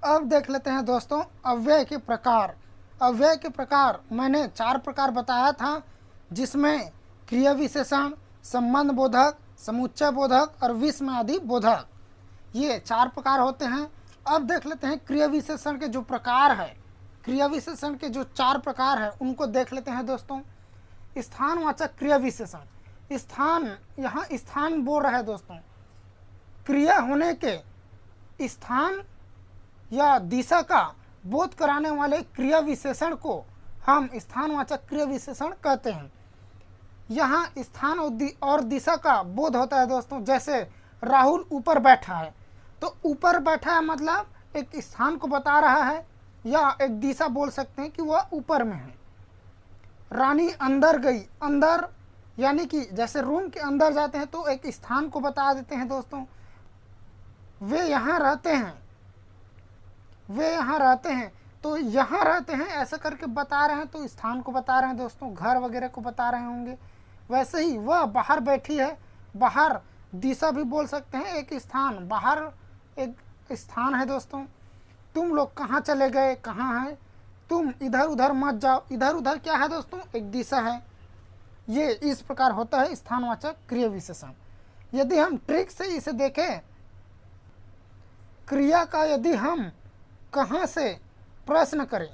अब देख लेते हैं दोस्तों अव्यय के प्रकार। अव्यय के प्रकार मैंने 4 प्रकार बताया था, जिसमें क्रिया विशेषण, संबंध बोधक, समुच्चय बोधक और विस्मय आदि बोधक, ये 4 प्रकार होते हैं। अब देख लेते हैं क्रिया विशेषण के जो प्रकार है, क्रिया विशेषण के जो 4 प्रकार है उनको देख लेते हैं दोस्तों। स्थानवाचक क्रिया विशेषण, स्थान, यहाँ स्थान बोल रहा है दोस्तों, क्रिया होने के स्थान या दिशा का बोध कराने वाले क्रिया विशेषण को हम स्थानवाचक क्रिया विशेषण कहते हैं। यहाँ स्थान और दिशा का बोध होता है दोस्तों। जैसे राहुल ऊपर बैठा है, तो ऊपर बैठा है मतलब एक स्थान को बता रहा है, या एक दिशा बोल सकते हैं कि वह ऊपर में है। रानी अंदर गई, अंदर यानी कि जैसे रूम के अंदर जाते हैं तो एक स्थान को बता देते हैं दोस्तों। वे यहाँ रहते हैं, वे यहाँ रहते हैं, तो यहाँ रहते हैं ऐसा करके बता रहे हैं, तो स्थान को बता रहे हैं दोस्तों, घर वगैरह को बता रहे होंगे। वैसे ही वह बाहर बैठी है, बाहर दिशा भी बोल सकते हैं, एक स्थान, बाहर एक स्थान है दोस्तों। तुम लोग कहाँ चले गए, कहाँ है, तुम इधर उधर मत जाओ, इधर उधर क्या है दोस्तों, एक दिशा है। ये इस प्रकार होता है स्थानवाचक क्रिया विशेषण। यदि हम ट्रिक से इसे देखें, क्रिया का यदि हम कहाँ से प्रश्न करें,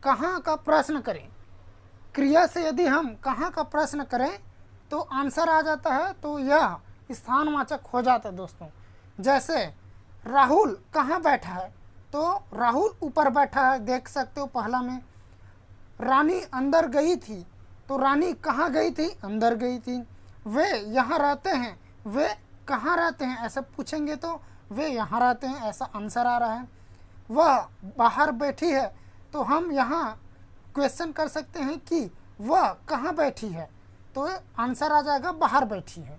कहाँ का प्रश्न करें, क्रिया से यदि हम कहाँ का प्रश्न करें तो आंसर आ जाता है, तो यह स्थानवाचक हो जाता है दोस्तों। जैसे राहुल कहाँ बैठा है, तो राहुल ऊपर बैठा है, देख सकते हो पहला में। रानी अंदर गई थी, तो रानी कहाँ गई थी, अंदर गई थी। वे यहाँ रहते हैं, वे कहाँ रहते हैं, ऐसा पूछेंगे तो वे यहाँ रहते हैं, ऐसा आंसर आ रहा है। वह बाहर बैठी है, तो हम यहाँ क्वेश्चन कर सकते हैं कि वह कहाँ बैठी है, तो आंसर आ जाएगा बाहर बैठी है।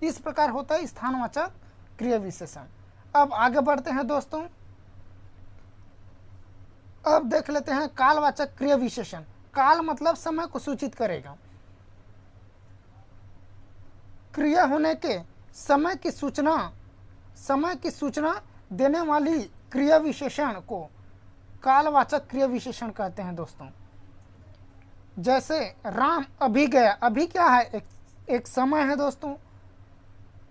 इस प्रकार होता है स्थानवाचक क्रिया विशेषण। अब आगे बढ़ते हैं दोस्तों। अब देख लेते हैं कालवाचक क्रिया विशेषण। काल मतलब समय को सूचित करेगा। क्रिया होने के समय की सूचना देने वाली क्रिया विशेषण को कालवाचक क्रिया विशेषण कहते हैं दोस्तों। जैसे राम अभी गया, अभी क्या है, एक समय है दोस्तों।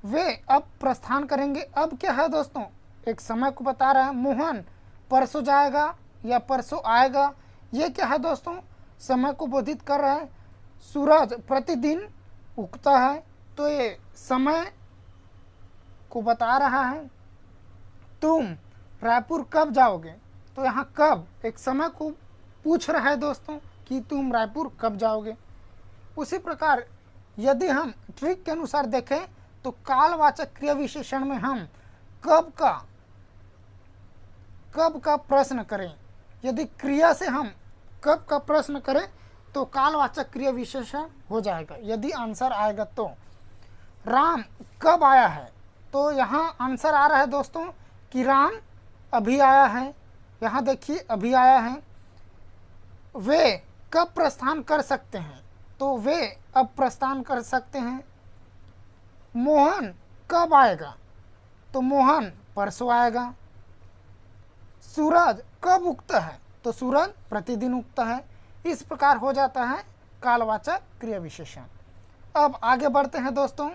वे अब प्रस्थान करेंगे, अब क्या है दोस्तों, एक समय को बता रहा है। मोहन परसों जाएगा या परसों आएगा, ये क्या है दोस्तों, समय को बोधित कर रहा है। सूरज प्रतिदिन उगता है, तो ये समय को बता रहा है। तुम रायपुर कब जाओगे, तो यहाँ कब एक समय को पूछ रहा है दोस्तों कि तुम रायपुर कब जाओगे। उसी प्रकार यदि हम ट्रिक के अनुसार देखें तो कालवाचक क्रिया विशेषण में हम कब का प्रश्न करें, यदि क्रिया से हम कब का प्रश्न करें तो कालवाचक क्रिया विशेषण हो जाएगा। यदि आंसर आएगा तो राम कब आया है, तो यहाँ आंसर आ रहा है दोस्तों कि राम अभी आया है। यहाँ देखिए अभी आया है। वे कब प्रस्थान कर सकते हैं, तो वे अब प्रस्थान कर सकते हैं। मोहन कब आएगा, तो मोहन परसों आएगा। सूरज कब उगता है, तो सूरज प्रतिदिन उगता है। इस प्रकार हो जाता है कालवाचक क्रिया विशेषण। अब आगे बढ़ते हैं दोस्तों।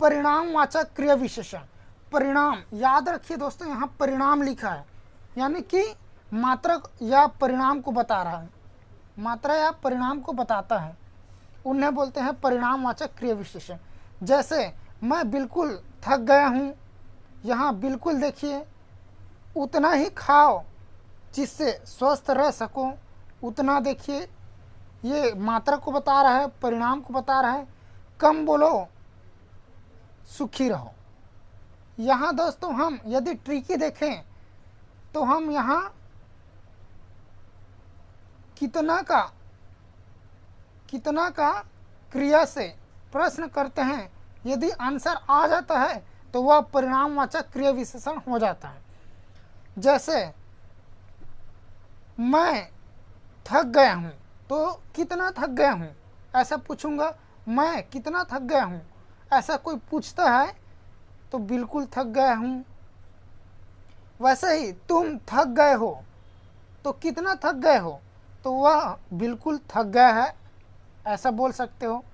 परिणामवाचक क्रिया विशेषण। परिणाम याद रखिए दोस्तों, यहाँ परिणाम लिखा है, यानी कि मात्रा या परिणाम को बता रहा है, मात्रा या परिणाम को बताता है, उन्हें बोलते हैं परिणामवाचक क्रिया विशेषण। जैसे मैं बिल्कुल थक गया हूँ, यहाँ बिल्कुल देखिए, उतना ही खाओ जिससे स्वस्थ रह सको, उतना देखिए, ये मात्रा को बता रहा है, परिणाम को बता रहा है। कम बोलो, सुखी रहो। यहाँ दोस्तों हम यदि ट्रिकी देखें तो हम यहाँ कितना का क्रिया से प्रश्न करते हैं, यदि आंसर आ जाता है तो वह परिणामवाचक क्रिया विशेषण हो जाता है। जैसे मैं थक गया हूँ, तो कितना थक गया हूँ ऐसा पूछूंगा, मैं कितना थक गया हूँ ऐसा कोई पूछता है तो बिल्कुल थक गया हूँ, वैसे ही तुम थक गए हो, तो कितना थक गए हो, तो वह बिल्कुल थक गया है, ऐसा बोल सकते हो,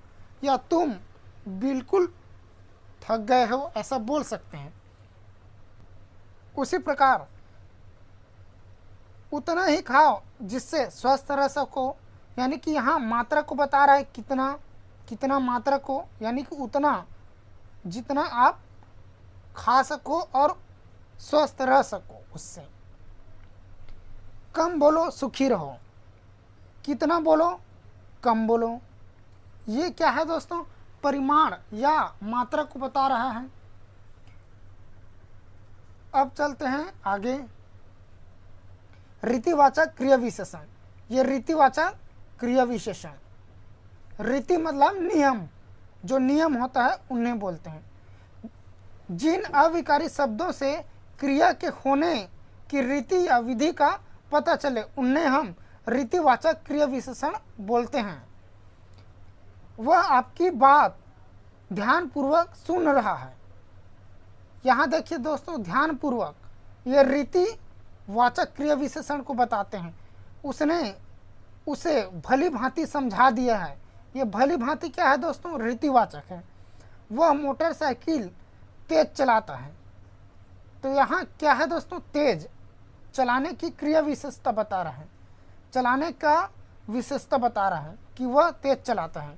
या तुम बिल्कुल थक गए हो, ऐसा बोल सकते हैं। उसी प्रकार उतना ही खाओ जिससे स्वस्थ रह सको, यानी कि यहाँ मात्रा को बता रहा है, कितना कितना मात्रा को, यानी कि उतना जितना आप खा सको और स्वस्थ रह सको उससे। कम बोलो सुखी रहो, कितना बोलो कम बोलो। ये क्या है दोस्तों, परिमाण या मात्रा को बता रहा है। अब चलते हैं आगे, रीतिवाचक क्रिया विशेषण। ये रीतिवाचक क्रिया विशेषण, रीति मतलब नियम, जो नियम होता है उन्हें बोलते हैं। जिन अविकारी शब्दों से क्रिया के होने की रीति या विधि का पता चले उन्हें हम रीतिवाचक क्रिया विशेषण बोलते हैं। वह आपकी बात ध्यानपूर्वक सुन रहा है। यहाँ देखिए दोस्तों, ध्यानपूर्वक, ये रीतिवाचक क्रिया विशेषण को बताते हैं। उसने उसे भली भांति समझा दिया है। ये भली भांति क्या है दोस्तों, रीतिवाचक है। वह मोटरसाइकिल तेज चलाता है, तो यहाँ क्या है दोस्तों, तेज चलाने की क्रिया विशेषता बता रहा है, चलाने का विशेषता बता रहा है कि वह तेज चलाता है।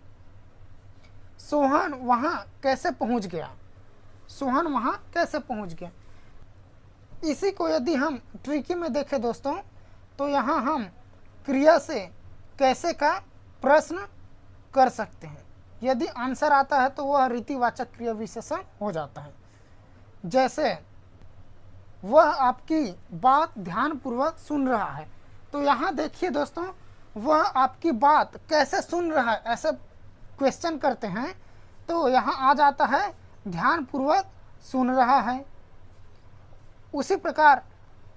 सोहन वहाँ कैसे पहुँच गया, सोहन वहाँ कैसे पहुँच गया। इसी को यदि हम ट्रिकी में देखें दोस्तों, तो यहाँ हम क्रिया से कैसे का प्रश्न कर सकते हैं। यदि आंसर आता है तो वह रीतिवाचक क्रिया विशेषण हो जाता है। जैसे वह आपकी बात ध्यानपूर्वक सुन रहा है, तो यहाँ देखिए दोस्तों, वह आपकी बात कैसे सुन रहा है, ऐसे क्वेश्चन करते हैं, तो यहाँ आ जाता है ध्यानपूर्वक सुन रहा है। उसी प्रकार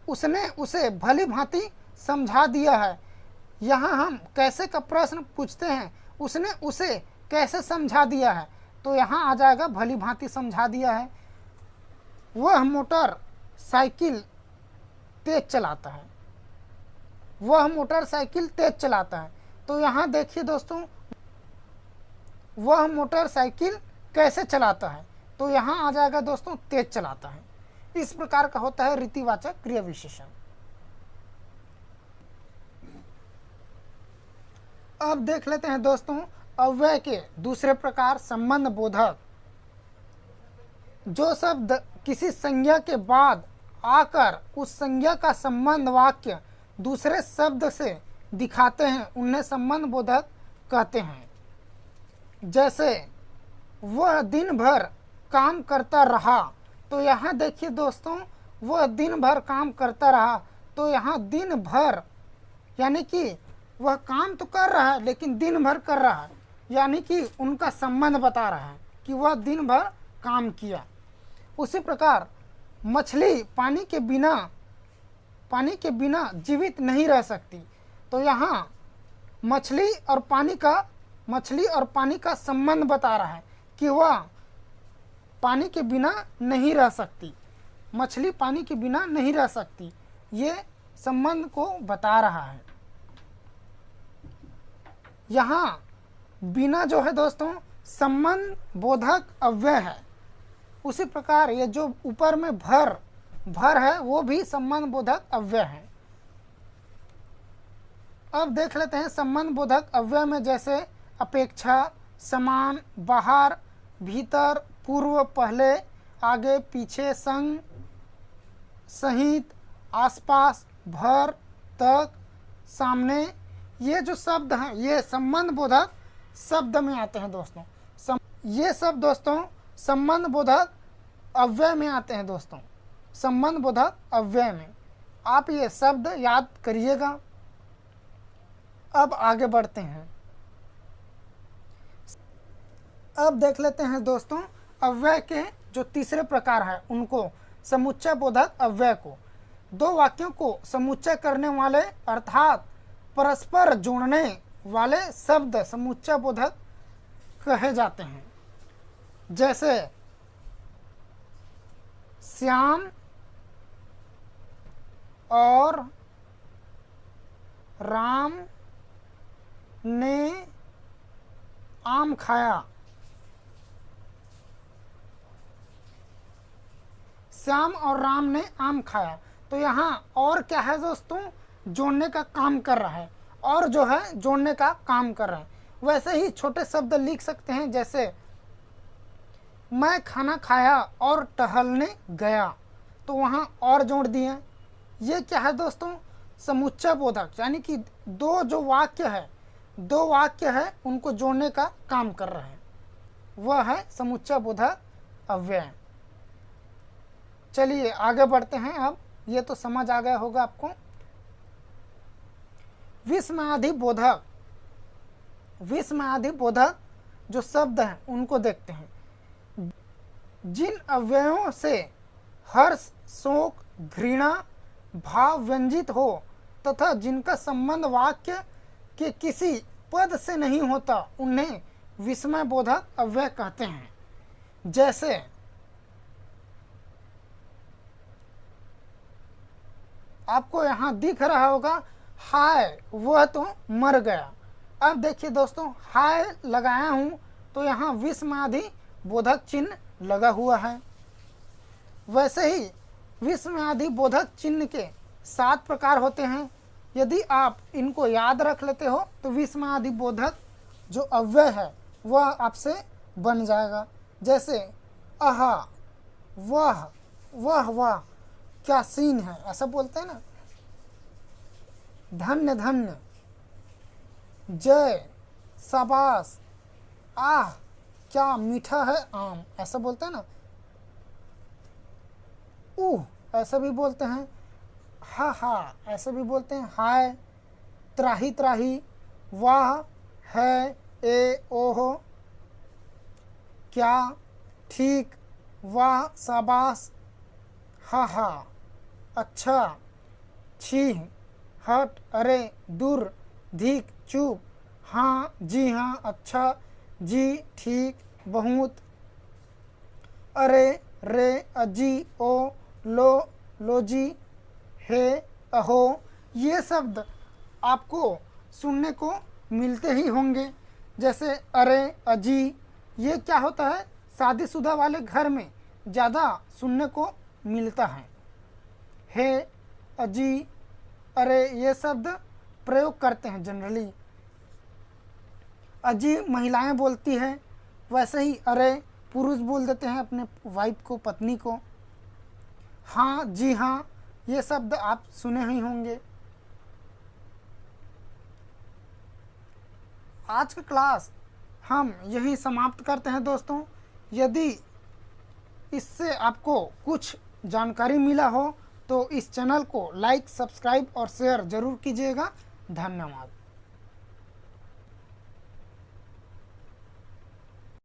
उसने उसे भली भांति समझा दिया है। यहाँ हम कैसे का प्रश्न पूछते हैं, उसने उसे कैसे समझा दिया है, तो यहाँ आ जाएगा भली भांति समझा दिया है। वह मोटर साइकिल तेज चलाता है, वह मोटरसाइकिल तेज चलाता है, तो यहाँ देखिए दोस्तों, वह मोटरसाइकिल कैसे चलाता है, तो यहाँ आ जाएगा दोस्तों तेज चलाता है। इस प्रकार का होता है रीतिवाचक क्रिया विशेषण। अब देख लेते हैं दोस्तों अव्यय के दूसरे प्रकार, संबंध बोधक। जो शब्द किसी संज्ञा के बाद आकर उस संज्ञा का संबंध वाक्य दूसरे शब्द से दिखाते हैं उन्हें संबंध बोधक कहते हैं। जैसे वह दिन भर काम करता रहा, तो यहाँ देखिए दोस्तों, वह दिन भर काम करता रहा, तो यहाँ दिन भर यानी कि वह काम तो कर रहा है लेकिन दिन भर कर रहा है, यानी कि उनका संबंध बता रहा है कि वह दिन भर काम किया। उसी प्रकार मछली पानी के बिना जीवित नहीं रह सकती, तो यहाँ मछली और पानी का संबंध बता रहा है कि वह पानी के बिना नहीं रह सकती, मछली पानी के बिना नहीं रह सकती, ये संबंध को बता रहा है। यहाँ बिना जो है दोस्तों संबंध बोधक अव्यय है। उसी प्रकार ये जो ऊपर में भर है वो भी संबंध बोधक अव्यय है। अब देख लेते हैं संबंध बोधक अव्यय में, जैसे अपेक्षा, समान, बाहर, भीतर, पूर्व, पहले, आगे, पीछे, संग, सहित, आसपास, भर, तक, सामने, ये जो शब्द हैं ये संबंध बोधक शब्द में आते हैं दोस्तों। ये सब दोस्तों संबंध बोधक अव्यय में आते हैं दोस्तों, संबंध बोधक अव्यय में। आप ये शब्द याद करिएगा। अब आगे बढ़ते हैं। अब देख लेते हैं दोस्तों अव्यय के जो तीसरे प्रकार है उनको, समुच्चय बोधक अव्यय को। दो वाक्यों को समुच्चय करने वाले अर्थात परस्पर जोड़ने वाले शब्द समुच्चय बोधक कहे जाते हैं। जैसे श्याम और राम ने आम खाया। श्याम और राम ने आम खाया। तो यहाँ और क्या है दोस्तों, जोड़ने का काम कर रहा है, और जो है जोड़ने का काम कर रहा है। वैसे ही छोटे शब्द लिख सकते हैं, जैसे मैं खाना खाया और टहलने गया, तो वहाँ और जोड़ दिए। ये क्या है दोस्तों, समुच्चय बोधक, यानी कि दो वाक्य है उनको जोड़ने का काम कर रहे हैं, वह है समुच्चय बोधक अव्यय। चलिए आगे बढ़ते हैं। अब ये तो समझ आ गया होगा आपको। विस्मयादि बोधक जो शब्द हैं उनको देखते हैं। जिन अव्ययों से हर्ष, शोक, घृणा भाव व्यंजित हो तथा जिनका संबंध वाक्य के किसी पद से नहीं होता, उन्हें विस्मय बोधक अव्यय कहते हैं। जैसे आपको यहाँ दिख रहा होगा, हाय वह तो मर गया। अब देखिए दोस्तों, हाय लगाया हूँ तो यहाँ विस्मयादि बोधक चिन्ह लगा हुआ है। वैसे ही विस्मयादि बोधक चिन्ह के 7 प्रकार होते हैं। यदि आप इनको याद रख लेते हो तो विस्मयादि बोधक जो अव्यय है वह आपसे बन जाएगा। जैसे आहा, वाह, वाह वाह, क्या सीन है, ऐसा बोलते हैं ना। धन्य धन्य, जय, शाबाश, आह क्या मीठा है आम, ऐसा बोलते हैं ना। ऐसा भी बोलते हैं। हा हा, ऐसा भी बोलते हैं। हाय, त्राही त्राही, वाह, है, ए, ओहो, क्या, ठीक, वाह, शाबाश, हा हा, अच्छा, छी, हट, अरे, दूर, धिक, चुप, हाँ, जी हाँ, अच्छा, जी, ठीक, बहुत, अरे, रे, अजी, ओ, लो जी, हे, अहो। ये शब्द आपको सुनने को मिलते ही होंगे। जैसे अरे, अजी, ये क्या होता है, शादीशुदा वाले घर में ज़्यादा सुनने को मिलता है। हे, अजी, अरे, ये शब्द प्रयोग करते हैं जनरली। अजी महिलाएं बोलती है, वैसे ही अरे पुरुष बोल देते हैं अपने वाइफ को, पत्नी को। हाँ, जी हाँ, ये शब्द आप सुने ही होंगे। आज का क्लास हम यही समाप्त करते हैं दोस्तों। यदि इससे आपको कुछ जानकारी मिला हो तो इस चैनल को लाइक, सब्सक्राइब और शेयर ज़रूर कीजिएगा। धन्यवाद।